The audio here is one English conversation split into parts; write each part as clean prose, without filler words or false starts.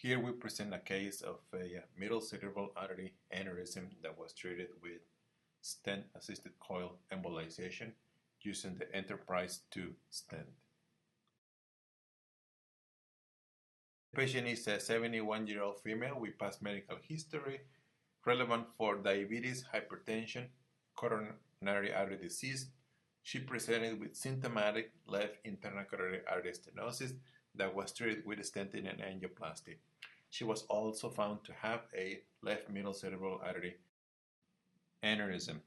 Here we present a case of a middle cerebral artery aneurysm that was treated with stent-assisted coil embolization using the Enterprise 2 stent. The patient is a 71-year-old female with past medical history relevant for diabetes, hypertension, coronary artery disease. She presented with symptomatic left internal coronary artery stenosis that was treated with stenting and angioplasty. She was also found to have a left middle cerebral artery aneurysm.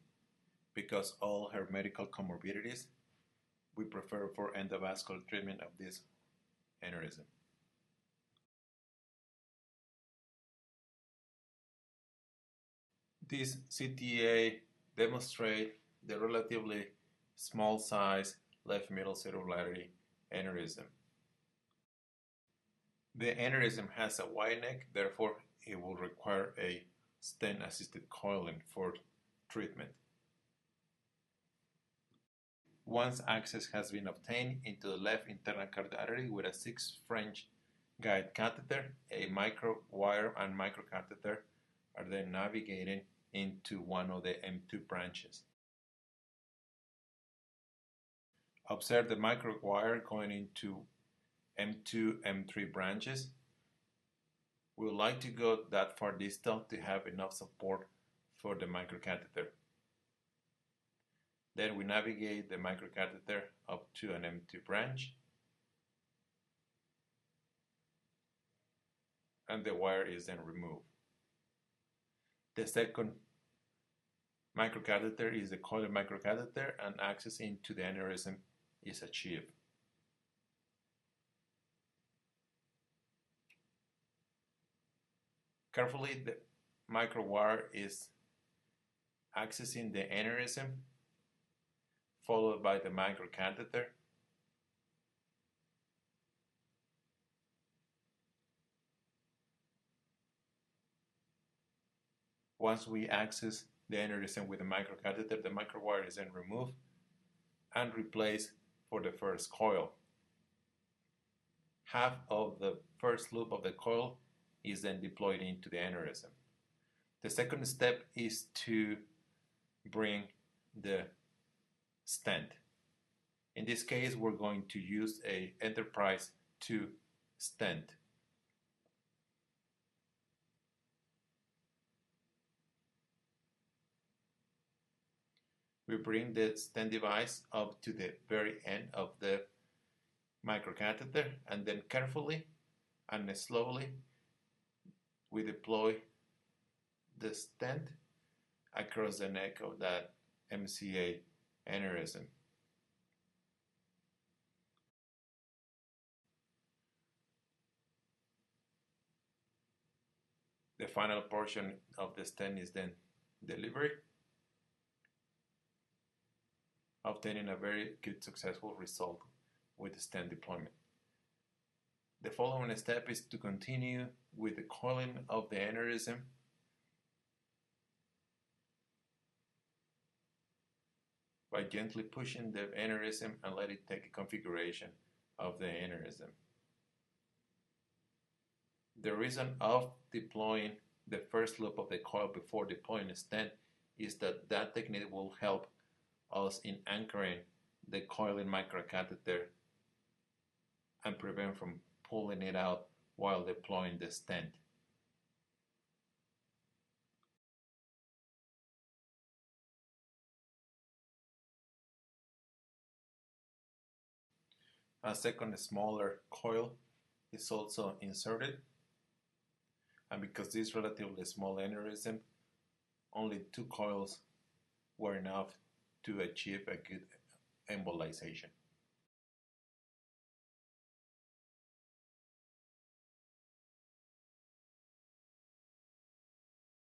Because all her medical comorbidities, we prefer for endovascular treatment of this aneurysm. This CTA demonstrates the relatively small size left middle cerebral artery aneurysm. The aneurysm has a wide neck, therefore it will require a stent-assisted coiling for treatment. Once access has been obtained into the left internal carotid artery with a 6 French guide catheter, a micro wire and microcatheter are then navigated into one of the M2 branches. Observe the micro wire going into M2, M3 branches. We would like to go that far distal to have enough support for the microcatheter. Then we navigate the microcatheter up to an M2 branch, and the wire is then removed. The second microcatheter is the coiled microcatheter, and access into the aneurysm is achieved. Carefully, the microwire is accessing the aneurysm, followed by the microcatheter. Once we access the aneurysm with the microcatheter, the microwire is then removed and replaced for the first coil. Half of the first loop of the coil is then deployed into the aneurysm. The second step is to bring the stent. In this case, we're going to use a Enterprise 2 stent. We bring the stent device up to the very end of the microcatheter, and then carefully and slowly we deploy the stent across the neck of that MCA aneurysm. The final portion of the stent is then delivered, obtaining a very good successful result with the stent deployment. The following step is to continue with the coiling of the aneurysm by gently pushing the aneurysm and let it take a configuration of the aneurysm. The reason of deploying the first loop of the coil before deploying the stent is that that technique will help us in anchoring the coiling microcatheter and prevent from pulling it out while deploying the stent. A second smaller coil is also inserted, and because this relatively small aneurysm, only 2 coils were enough to achieve a good embolization.